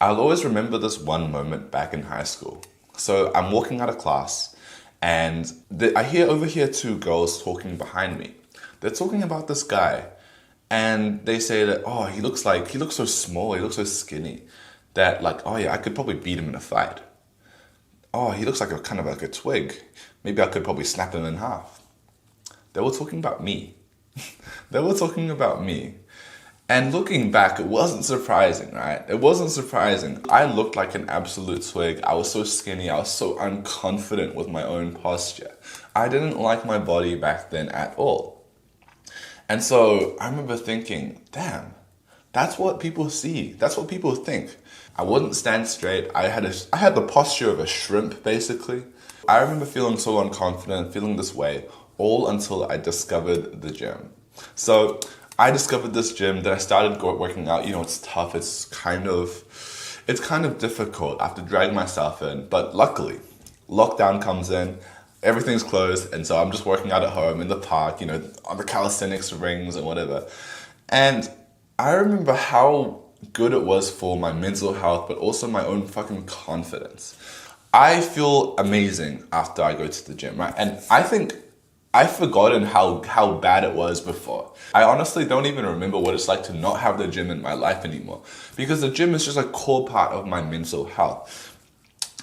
I'll always remember this one moment back in high school. So I'm walking out of class and I hear over here two girls talking behind me. They're talking about this guy and they say that, oh, he looks so small, he looks so skinny that like, oh yeah, I could probably beat him in a fight. Oh, he looks like a kind of like a twig. Maybe I could probably snap him in half. They were talking about me. They were talking about me. And looking back, it wasn't surprising, right? It wasn't surprising. I looked like an absolute twig. I was so skinny. I was so unconfident with my own posture. I didn't like my body back then at all. And so I remember thinking, damn, that's what people see. That's what people think. I wouldn't stand straight. I had the posture of a shrimp, basically. I remember feeling so unconfident, feeling this way, all until I discovered the gym. So I discovered this gym, then I started working out. You know, it's tough. It's kind of difficult. I have to drag myself in. But luckily, lockdown comes in, everything's closed, and so I'm just working out at home in the park, you know, on the calisthenics rings and whatever. And I remember how good it was for my mental health, but also my own fucking confidence. I feel amazing after I go to the gym, right? And I think I've forgotten how bad it was before. I honestly don't even remember what it's like to not have the gym in my life anymore, because the gym is just a core part of my mental health.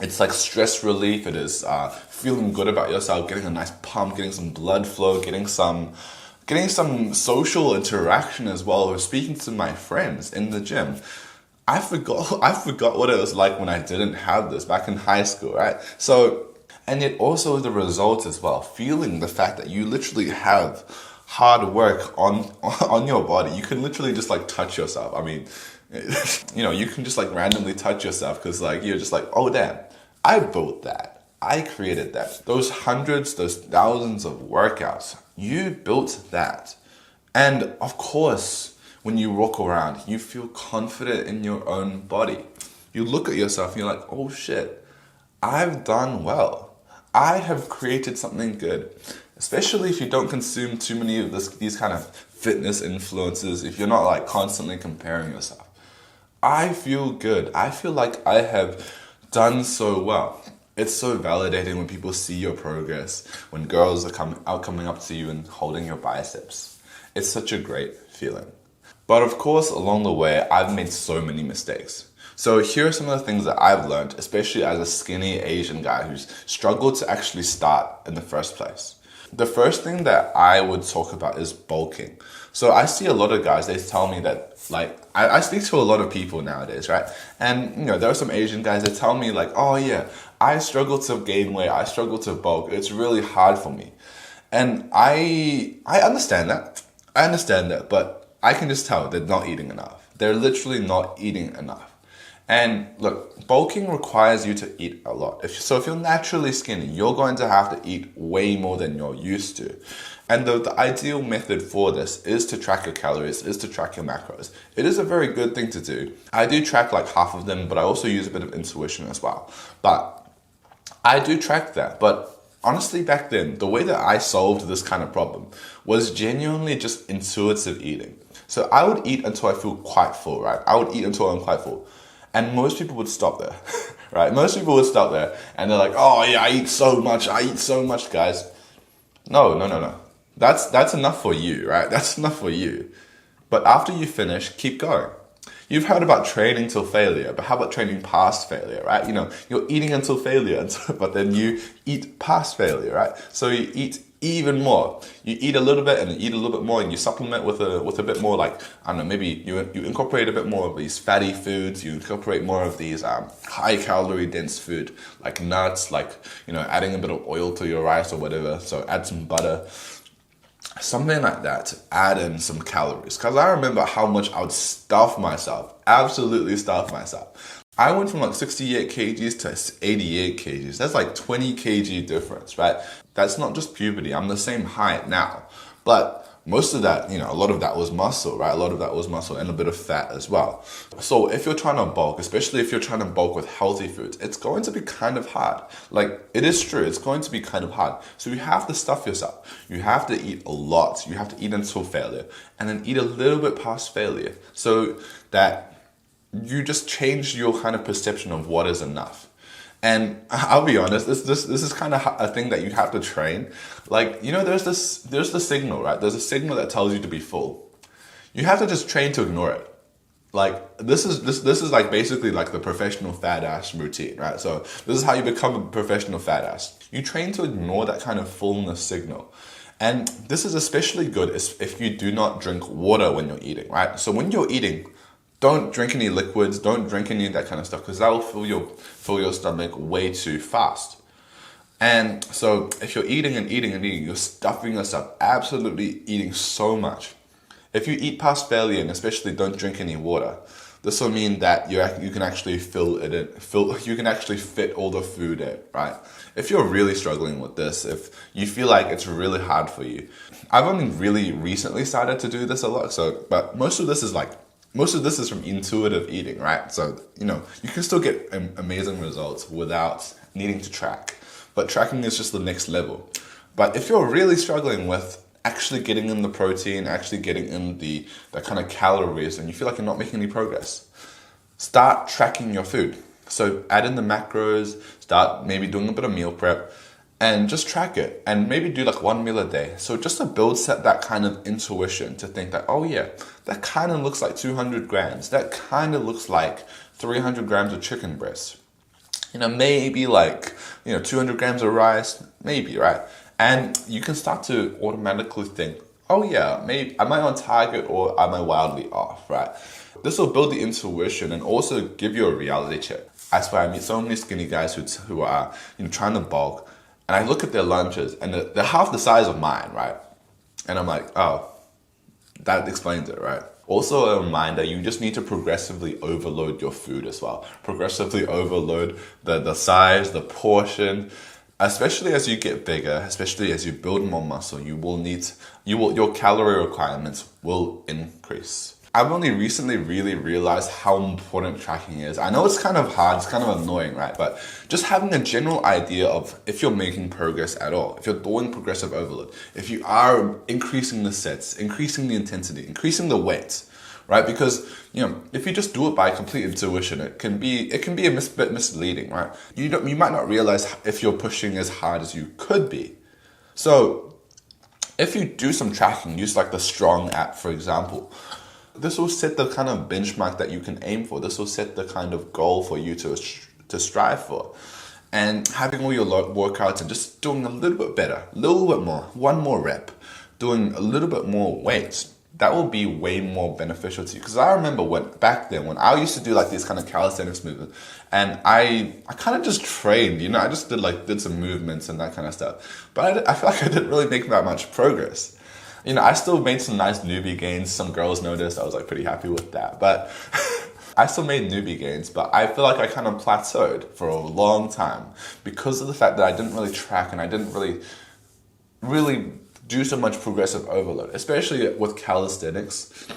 It's like stress relief. It is feeling good about yourself, getting a nice pump, getting some blood flow, getting some social interaction as well, or speaking to my friends in the gym. I forgot what it was like when I didn't have this back in high school, right? So, and yet also the results as well, feeling the fact that you literally have hard work on your body. You can literally just like touch yourself. I mean, you know, you can just like randomly touch yourself because like you're just like, oh damn, I built that. I created that. Those hundreds, those thousands of workouts, you built that. And of course, when you walk around, you feel confident in your own body. You look at yourself and you're like, oh shit, I've done well. I have created something good, especially if you don't consume too many of these kind of fitness influences, if you're not like constantly comparing yourself. I feel good. I feel like I have done so well. It's so validating when people see your progress, when girls are coming up to you and holding your biceps. It's such a great feeling. But of course, along the way, I've made so many mistakes. So here are some of the things that I've learned, especially as a skinny Asian guy who's struggled to actually start in the first place. The first thing that I would talk about is bulking. So I see a lot of guys, they tell me that, like, I speak to a lot of people nowadays, right? And, you know, there are some Asian guys that tell me like, oh yeah, I struggle to gain weight, I struggle to bulk, it's really hard for me. And I understand that. I understand that, but I can just tell they're not eating enough. They're literally not eating enough. And look, bulking requires you to eat a lot. If you're naturally skinny, you're going to have to eat way more than you're used to. And the ideal method for this is to track your calories, is to track your macros. It is a very good thing to do. I do track like half of them, but I also use a bit of intuition as well. But I do track that. But honestly, back then, the way that I solved this kind of problem was genuinely just intuitive eating. So I would eat until I feel quite full, right? I would eat until I'm quite full. And most people would stop there, right? Most people would stop there and they're like, oh yeah, I eat so much, guys. No. That's enough for you, right? That's enough for you. But after you finish, keep going. You've heard about training till failure, but how about training past failure, right? You know, you're eating until failure, but then you eat past failure, right? So you eat even more. You eat a little bit and you eat a little bit more and you supplement with a bit more, like, I don't know, maybe you incorporate a bit more of these fatty foods, you incorporate more of these high calorie dense food, like nuts, like, you know, adding a bit of oil to your rice or whatever. So add some butter, something like that, to add in some calories. Because I remember how much I would stuff myself, absolutely stuff myself. I went from like 68 kgs to 88 kgs. That's like 20 kg difference, right? That's not just puberty. I'm the same height now. But most of that, you know, a lot of that was muscle, right? A lot of that was muscle and a bit of fat as well. So if you're trying to bulk, especially if you're trying to bulk with healthy foods, it's going to be kind of hard. Like, it is true, it's going to be kind of hard. So you have to stuff yourself. You have to eat a lot. You have to eat until failure and then eat a little bit past failure so that you just change your kind of perception of what is enough. And I'll be honest, this is kind of a thing that you have to train. Like, you know, there's the signal, right? There's a signal that tells you to be full. You have to just train to ignore it. Like, this is like basically like the professional fat ass routine, right? So this is how you become a professional fat ass. You train to ignore that kind of fullness signal. And this is especially good if you do not drink water when you're eating, right? So when you're eating, don't drink any liquids, don't drink any of that kind of stuff, because that will fill your stomach way too fast. And so if you're eating and eating and eating, you're stuffing yourself, absolutely eating so much. If you eat past failure, and especially don't drink any water, this will mean that you can actually you can actually fit all the food in, right? If you're really struggling with this, if you feel like it's really hard for you, I've only really recently started to do this a lot. But most of this is from intuitive eating, right? So, you know, you can still get amazing results without needing to track. But tracking is just the next level. But if you're really struggling with actually getting in the protein, actually getting in the kind of calories, and you feel like you're not making any progress, start tracking your food. So add in the macros, start maybe doing a bit of meal prep, and just track it, and maybe do like one meal a day. So just to set that kind of intuition to think that, oh yeah, that kind of looks like 200 grams. That kind of looks like 300 grams of chicken breast. You know, maybe like, 200 grams of rice, maybe, right? And you can start to automatically think, oh yeah, maybe, am I on target or am I wildly off, right? This will build the intuition and also give you a reality check. I swear, I meet so many skinny guys who are, trying to bulk, and I look at their lunches and they're half the size of mine, right? And I'm like, oh, that explains it, right? Also a reminder, you just need to progressively overload your food as well. Progressively overload the size, the portion. Especially as you get bigger, especially as you build more muscle, your calorie requirements will increase. I've only recently really realized how important tracking is. I know it's kind of hard, it's kind of annoying, right? But just having a general idea of if you're making progress at all, if you're doing progressive overload, if you are increasing the sets, increasing the intensity, increasing the weight, right? Because, if you just do it by complete intuition, it can be a bit misleading, right? You might not realize if you're pushing as hard as you could be. So if you do some tracking, use like the Strong app, for example, this will set the kind of benchmark that you can aim for. This will set the kind of goal for you to strive for. And having all your workouts and just doing a little bit better, a little bit more, one more rep, doing a little bit more weight, that will be way more beneficial to you. Because I remember back then when I used to do like these kind of calisthenics movements, and I kind of just trained, I just did some movements and that kind of stuff. But I feel like I didn't really make that much progress. I still made some nice newbie gains. Some girls noticed. I was like pretty happy with that. But I still made newbie gains, but I feel like I kind of plateaued for a long time because of the fact that I didn't really track and I didn't really do so much progressive overload, especially with calisthenics.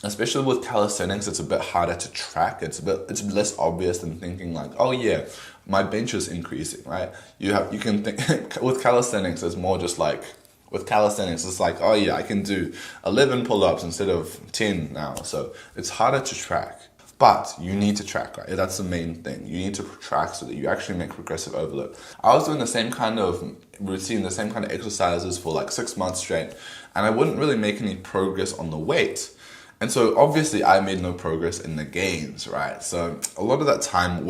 Especially with calisthenics, it's a bit harder to track. It's less obvious than thinking like, oh yeah, my bench is increasing, right? You can think with calisthenics, it's more just like, with calisthenics, it's like, oh yeah, I can do 11 pull-ups instead of 10 now. So it's harder to track. But you need to track, right? That's the main thing. You need to track so that you actually make progressive overload. I was doing the same kind of routine, the same kind of exercises for like 6 months straight, and I wouldn't really make any progress on the weight. And so obviously I made no progress in the gains, right? So a lot of that time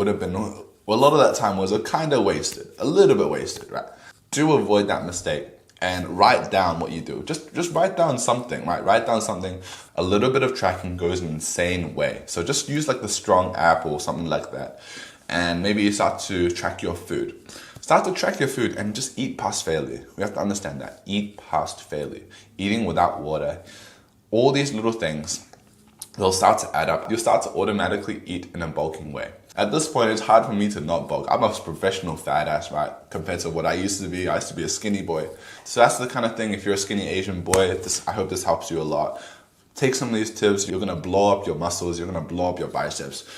was a kind of wasted, a little bit wasted, right? Do avoid that mistake. And write down what you do. Just write down something, right? Write down something. A little bit of tracking goes an insane way. So just use like the Strong app or something like that. And maybe you start to track your food. Start to track your food and just eat past failure. We have to understand that. Eat past failure. Eating without water. All these little things, they'll start to add up. You'll start to automatically eat in a bulking way. At this point, it's hard for me to not bulk. I'm a professional fat ass, right? Compared to what I used to be. I used to be a skinny boy. So that's the kind of thing, if you're a skinny Asian boy, I hope this helps you a lot. Take some of these tips. You're going to blow up your muscles. You're going to blow up your biceps.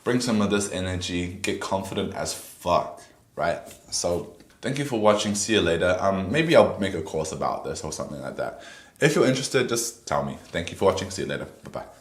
Bring some of this energy. Get confident as fuck, right? So thank you for watching. See you later. Maybe I'll make a course about this or something like that. If you're interested, just tell me. Thank you for watching. See you later. Bye-bye.